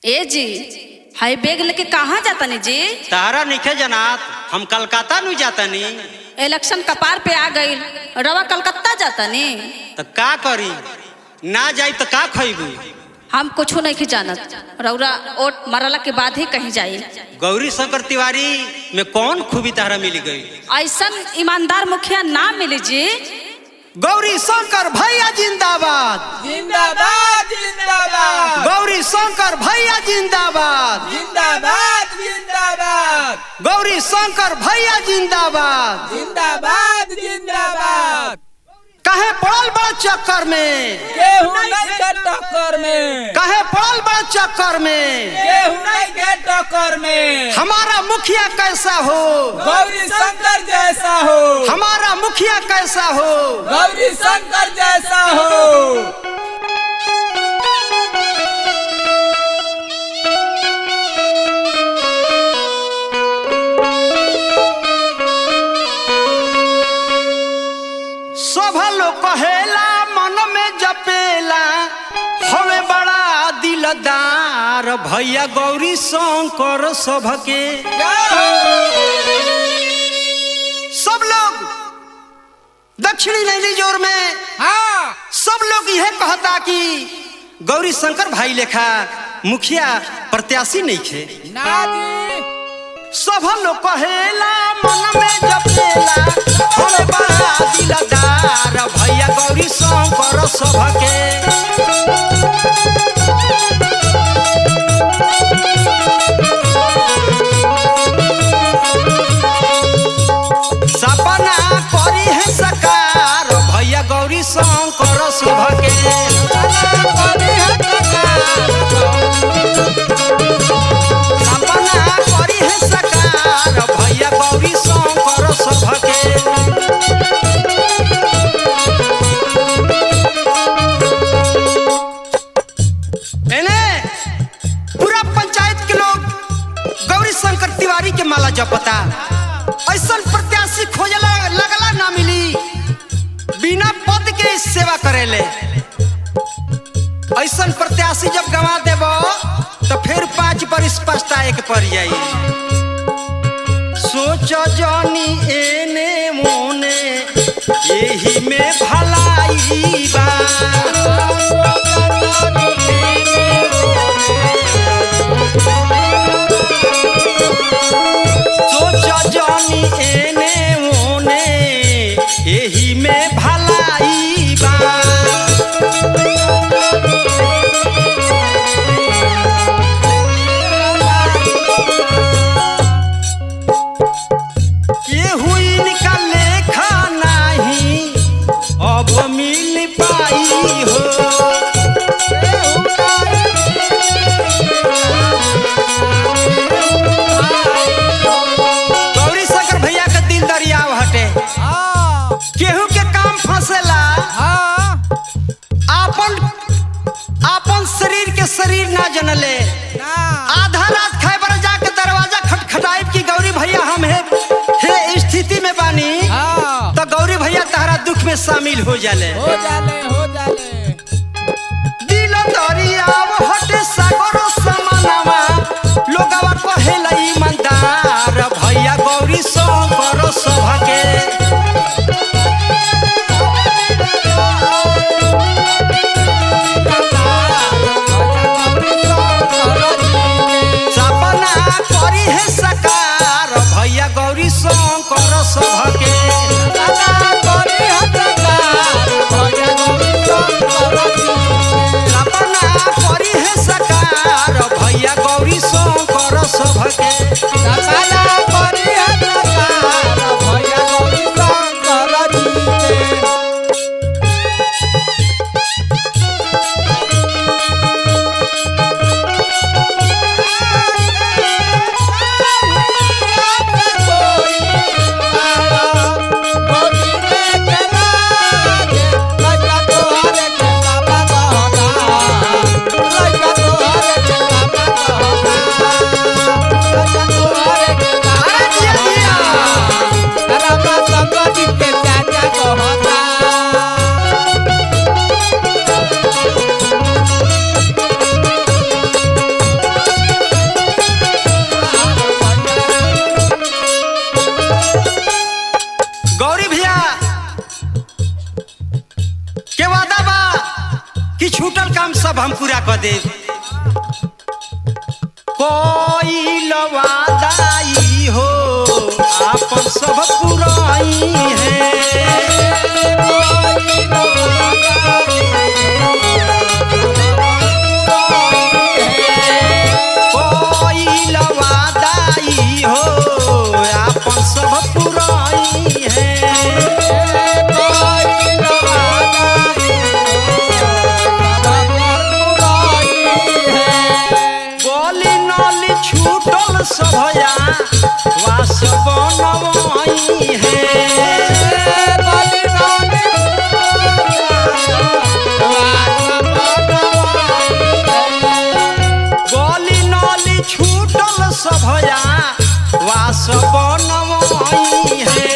ए जी हाई बैग लेके कहाँ जाता नी जी? तारा निखे जनात हम कलकत्ता नहीं जाता नी। इलेक्शन कपार पे आ गई रवा कलकत्ता जाता नी। तो का करी ना जाई तो का खइबू? हम कुछ नहीं जानत रौरा ओट मरला के बाद ही कहीं जाई। गौरी शंकर तिवारी में कौन खूबी तारा मिल गई? ऐसा ईमानदार मुखिया ना मिली जी। गौरी शंकर भैया जिंदाबाद जिंदाबाद जिंदाबाद। गौरी शंकर भैया जिंदाबाद जिंदाबाद जिंदाबाद। गौरी शंकर भैया जिंदाबाद जिंदाबाद जिंदाबाद। कहे पड़ल बड़ चक्कर में केहू नहीं के टक्कर में। कहे पड़ल बड़ चक्कर में केहू नहीं के टक्कर में। हमारा मुखिया कैसा हो गौरी शंकर जैसा हो। हमारा मुखिया कैसा हो गौरी शंकर जैसा हो। सब लोग कहेला मन में जपेला हमें बड़ा दिलदार भैया गौरी शंकर सबके। सब लोग दक्षिणी नैनी जोर में हाँ सब लोग यह कहता कि गौरी शंकर भाई लेखा मुखिया प्रत्याशी नहीं थे ना जी। सब लोग कहेला मन में जपेला हमें बड़ा दिलदार भैया गौरी शंकर सबके। सपना करी है सकार भैया गौरी शंकर सबके। सपना करी है सकार भैया गौरी शंकर सबके। पूरा पंचायत के लोग गौरी शंकर तिवारी के माला जपता। ऐसा प्रत्याशी खोजला लगला ना मिली बिना पद के सेवा करेले। ऐसा प्रत्याशी जब गंवा देबो तो फिर 5 बरिस पछताए के पड़ जाई। सोचो जानी एने मोने यही में भलाई बा। सोचो जानी एने मोने यही में भलाई बा। केहू इनका लेखा नहीं अब मिल पाई हो। गौरी शंकर भैया का दिल दरियाव हटे। केहू के काम फंसेला आपन शरीर के शरीर ना जनले। आधा रात खाए बर जाके दरवाजा खटखटाइब की गौरी भैया हम हे स्थिति में बानी तो गौरी भैया तारा दुख में शामिल हो जाले। हो जाले दिल दरियाव हटे सागर समानावा लोगवा कहेला ईमानदार भैया गौरी शंकर सबके। सपना करी है सकार भैया गौरी शंकर सबके। सपना करी है सकार भैया गौरी शंकर सबके। सपना करी है सकार भैया काम सब हम पूरा कर दे। कोई लवादाई हो आपन सब पुराई है। कोई लवादाई हो आपन सब पुराई है। गोली नाली छूटल सभया वास बनवाई है। गोली नाली छूटल सभया वास बनवाई है।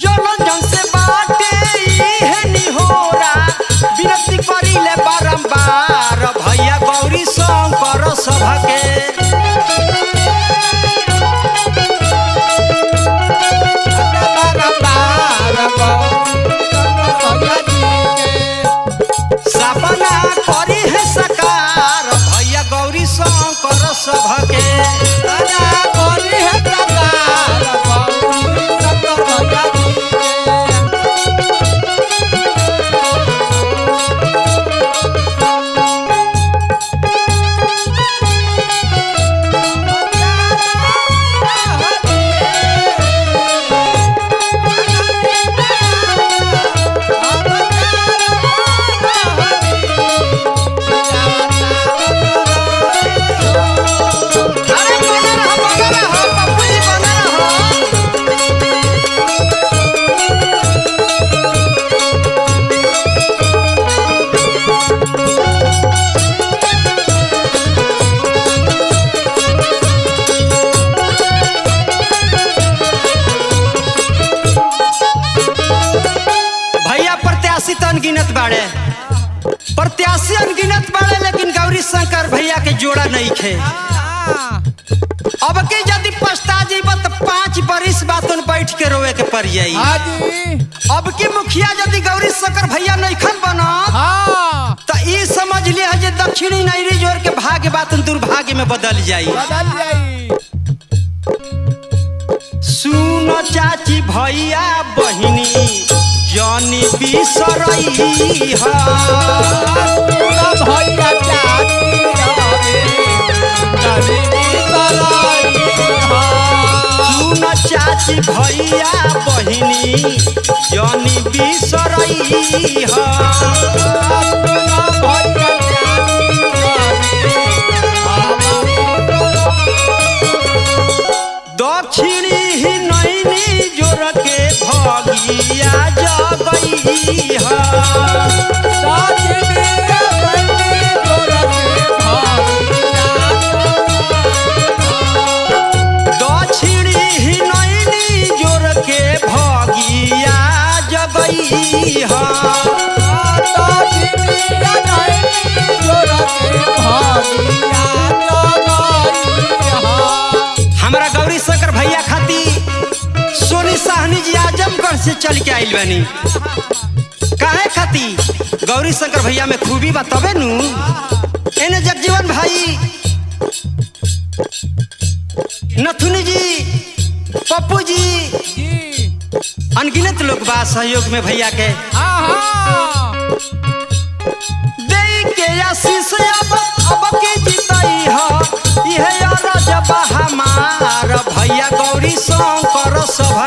जनजन से बाटे इहे निहोरा विनती करिले बारंबार भैया गौरी शंकर सभके। सपना करी है सकार भैया गौरी शंकर सभके। अरे बना रहो पप्पू जी बना रहो। भैया प्रत्याशी तो अनगिनत बाड़े, प्रत्याशी अनगिनत बाड़े, लेकिन गौरी शंकर भैया के जोड़ा नहीं खे। अब के यदि पछता जीब तो 5 बरिस बातन बैठ के रोवे के पड़ जाई। अब की मुखिया यदि गौरी शंकर भैया नइखन बनत तो ई समझ लिया जे दक्षिणी नैरी जोर के भाग्य बातन दुर्भाग्य में बदल जाई। सुनो चाची भैया बहिनी जानी बिसरई सुनो चाची भैया बहिनी जानी बिसरई दक्षिणी ही नैनी जोर के भगिया जगई दक्षिणी ही नैनी जोर के भगिया जगई हमरा गौरी शंकर भैया खाती सोनी साहनी जी आजमगढ़ से चल के आइल बनी। काहे खाती गौरी शंकर भैया में खूबी बा तबे नु। एने जगजीवन भाई, नथुनी जी, पप्पू जी, अनगिनत लोग बा सहयोग में भैया के। देई के आशीष अब के जीतई ह इहे अरज बा हमार भैया गौरी शंकर सभा